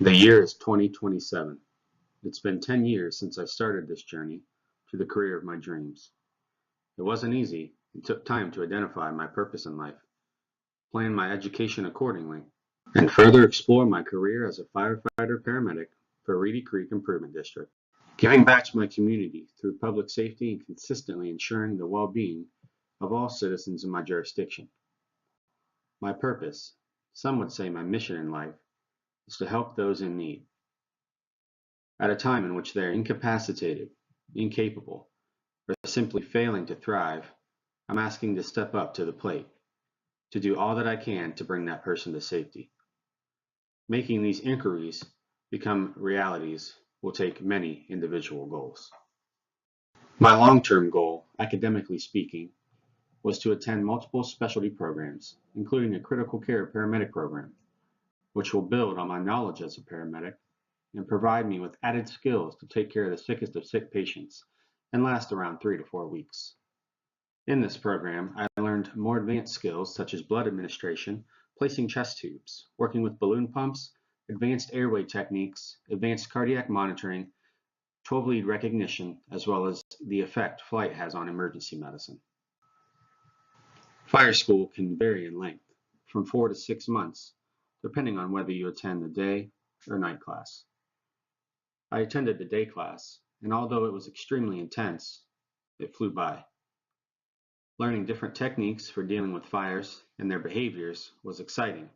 The year is 2027. It's been 10 years since I started this journey to the career of my dreams. It wasn't easy. It took time to identify my purpose in life, plan my education accordingly, and further explore my career as a firefighter paramedic for Reedy Creek Improvement District. Giving back to my community through public safety and consistently ensuring the well-being of all citizens in my jurisdiction. My purpose, some would say my mission in life, is to help those in need. At a time in which they are incapacitated, incapable, or simply failing to thrive, I'm asking to step up to the plate, to do all that I can to bring that person to safety. Making these inquiries become realities will take many individual goals. My long-term goal, academically speaking, was to attend multiple specialty programs, including a critical care paramedic program, which will build on my knowledge as a paramedic and provide me with added skills to take care of the sickest of sick patients and last around 3 to 4 weeks. In this program, I learned more advanced skills such as blood administration, placing chest tubes, working with balloon pumps, advanced airway techniques, advanced cardiac monitoring, 12-lead recognition, as well as the effect flight has on emergency medicine. Fire school can vary in length, from 4 to 6 months, depending on whether you attend the day or night class. I attended the day class, and although it was extremely intense, it flew by. Learning different techniques for dealing with fires and their behaviors was exciting,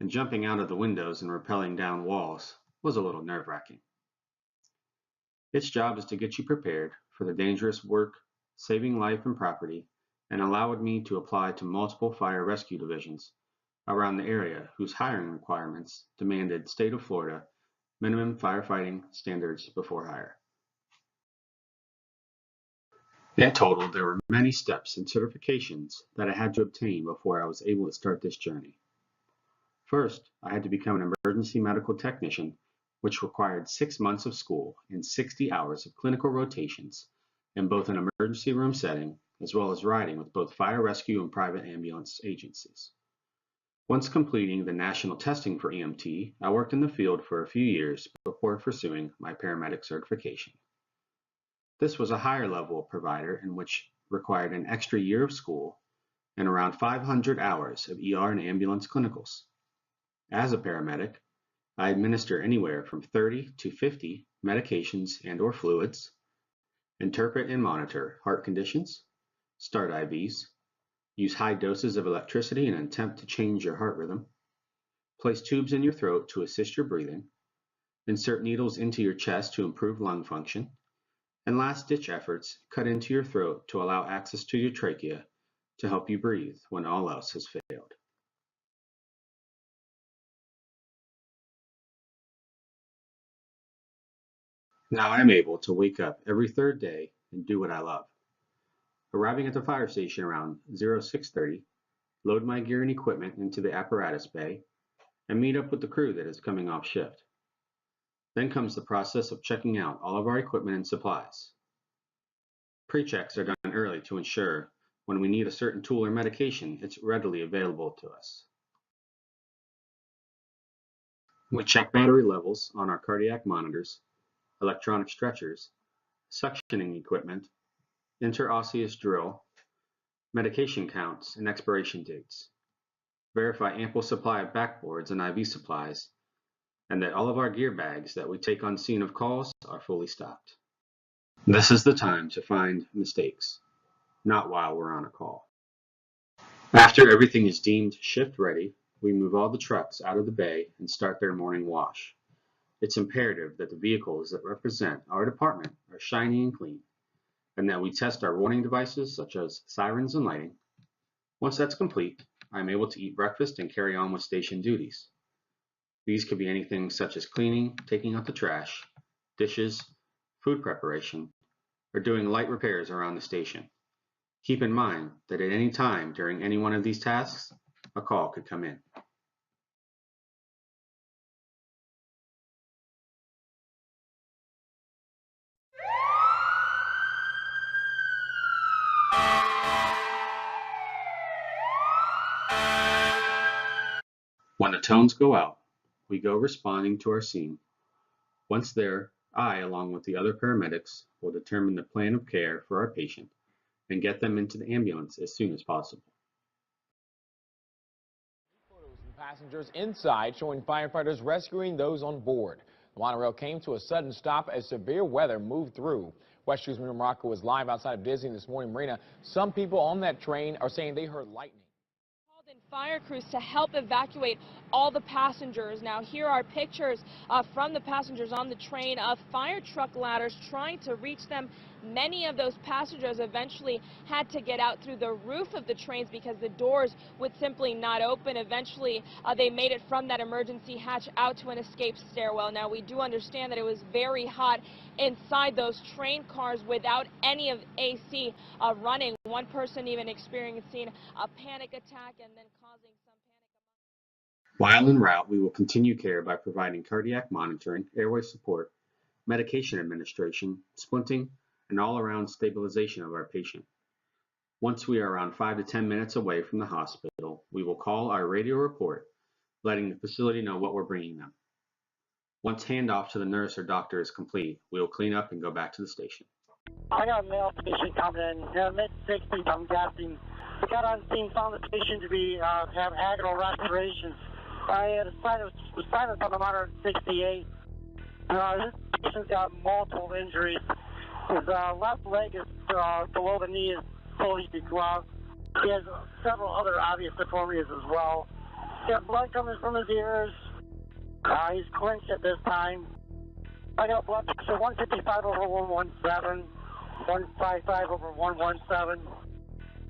and jumping out of the windows and rappelling down walls was a little nerve-wracking. Its job is to get you prepared for the dangerous work, saving life and property, and allowed me to apply to multiple fire rescue divisions around the area whose hiring requirements demanded state of Florida minimum firefighting standards before hire. In total, there were many steps and certifications that I had to obtain before I was able to start this journey. First, I had to become an emergency medical technician, which required 6 months of school and 60 hours of clinical rotations in both an emergency room setting as well as riding with both fire rescue and private ambulance agencies. Once completing the national testing for EMT, I worked in the field for a few years before pursuing my paramedic certification. This was a higher level provider in which required an extra year of school and around 500 hours of ER and ambulance clinicals. As a paramedic, I administer anywhere from 30 to 50 medications and/or fluids, interpret and monitor heart conditions, start IVs, use high doses of electricity in an attempt to change your heart rhythm, place tubes in your throat to assist your breathing, insert needles into your chest to improve lung function, and last-ditch efforts cut into your throat to allow access to your trachea to help you breathe when all else has failed. Now I'm able to wake up every third day and do what I love. Arriving at the fire station around 0630, load my gear and equipment into the apparatus bay, and meet up with the crew that is coming off shift. Then comes the process of checking out all of our equipment and supplies. Pre-checks are done early to ensure when we need a certain tool or medication, it's readily available to us. We check battery levels on our cardiac monitors, electronic stretchers, suctioning equipment, interosseous drill, medication counts and expiration dates, verify ample supply of backboards and IV supplies, and that all of our gear bags that we take on scene of calls are fully stocked. This is the time to find mistakes, not while we're on a call. After everything is deemed shift ready, we move all the trucks out of the bay and start their morning wash. It's imperative that the vehicles that represent our department are shiny and clean, and that we test our warning devices such as sirens and lighting. Once that's complete, I'm able to eat breakfast and carry on with station duties. These could be anything such as cleaning, taking out the trash, dishes, food preparation, or doing light repairs around the station. Keep in mind that at any time during any one of these tasks, a call could come in. When the tones go out, we go responding to our scene. Once there, I, along with the other paramedics, will determine the plan of care for our patient and get them into the ambulance as soon as possible. Photos from passengers inside showing firefighters rescuing those on board. The monorail came to a sudden stop as severe weather moved through. West News Morocco was live outside of Disney this morning marina. Some people on that train are saying they heard lightning. Called in fire crews to help evacuate all the passengers. Now here are pictures from the passengers on the train of fire truck ladders trying to reach them. Many of those passengers eventually had to get out through the roof of the trains because the doors would simply not open. Eventually, they made it from that emergency hatch out to an escape stairwell. Now, we do understand that it was very hot inside those train cars without any of AC running. One person even experiencing a panic attack and then causing some panic. While en route, we will continue care by providing cardiac monitoring, airway support, medication administration, splinting, and all-around stabilization of our patient. Once we are around 5 to 10 minutes away from the hospital, we will call our radio report, letting the facility know what we're bringing them. Once handoff to the nurse or doctor is complete, we will clean up and go back to the station. I got a male patient coming in, mid-60s, I'm guessing. We got on scene, found the patient to be have agonal respiration. I had a sinus on the monitor 68. This patient's got multiple injuries. His left leg is below the knee is fully degloved. He has several other obvious deformities as well. He's got blood coming from his ears. He's clenched at this time. I got blood pressure 155 over 117, 155 over 117.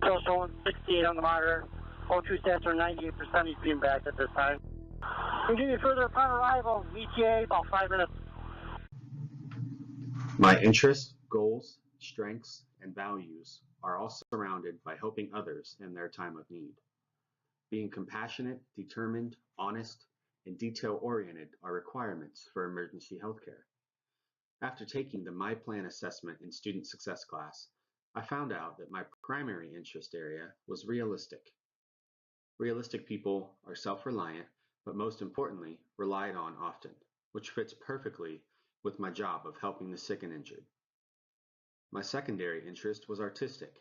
Still showing 68 on the monitor. O2 stats are 98%. He's being back at this time. We'll give you further upon arrival. ETA about 5 minutes. My interests, goals, strengths, and values are all surrounded by helping others in their time of need. Being compassionate, determined, honest, and detail-oriented are requirements for emergency healthcare. After taking the My Plan assessment in student success class, I found out that my primary interest area was realistic. Realistic people are self-reliant, but most importantly, relied on often, which fits perfectly with my job of helping the sick and injured. My secondary interest was artistic.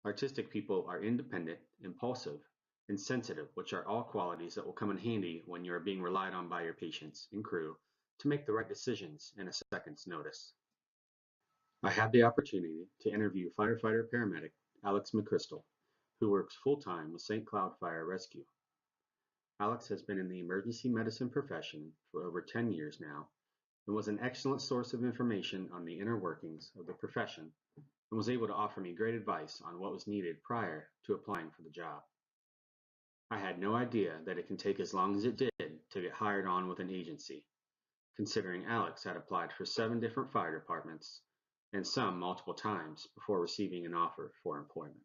Artistic people are independent, impulsive, and sensitive, which are all qualities that will come in handy when you are being relied on by your patients and crew to make the right decisions in a second's notice. I had the opportunity to interview firefighter paramedic Alex McChrystal, who works full-time with St. Cloud Fire Rescue. Alex has been in the emergency medicine profession for over 10 years now and was an excellent source of information on the inner workings of the profession and was able to offer me great advice on what was needed prior to applying for the job. I had no idea that it can take as long as it did to get hired on with an agency, considering Alex had applied for 7 different fire departments and some multiple times before receiving an offer for employment.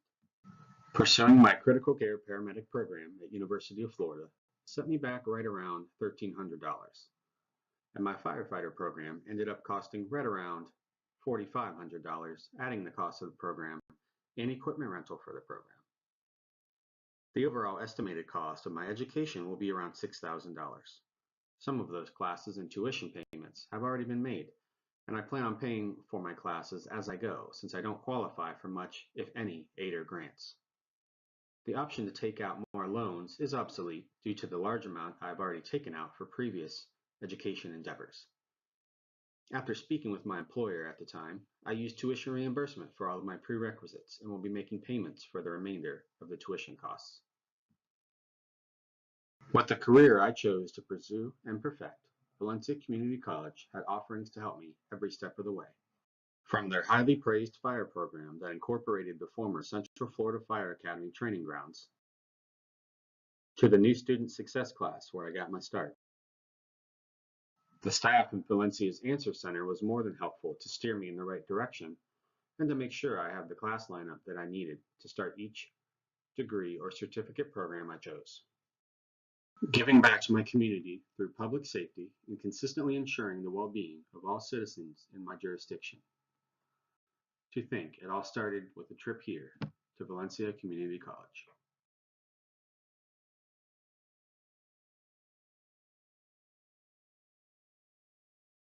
Pursuing my critical care paramedic program at University of Florida set me back right around $1,300, and my firefighter program ended up costing right around $4,500, adding the cost of the program and equipment rental for the program. The overall estimated cost of my education will be around $6,000. Some of those classes and tuition payments have already been made, and I plan on paying for my classes as I go since I don't qualify for much, if any, aid or grants. The option to take out more loans is obsolete due to the large amount I've already taken out for previous education endeavors. After speaking with my employer at the time, I used tuition reimbursement for all of my prerequisites and will be making payments for the remainder of the tuition costs. With the career I chose to pursue and perfect, Valencia Community College had offerings to help me every step of the way. From their highly praised fire program that incorporated the former Central Florida Fire Academy training grounds, to the new student success class where I got my start. The staff in Valencia's Answer Center was more than helpful to steer me in the right direction and to make sure I have the class lineup that I needed to start each degree or certificate program I chose. Giving back to my community through public safety and consistently ensuring the well-being of all citizens in my jurisdiction. To think it all started with a trip here to Valencia Community College.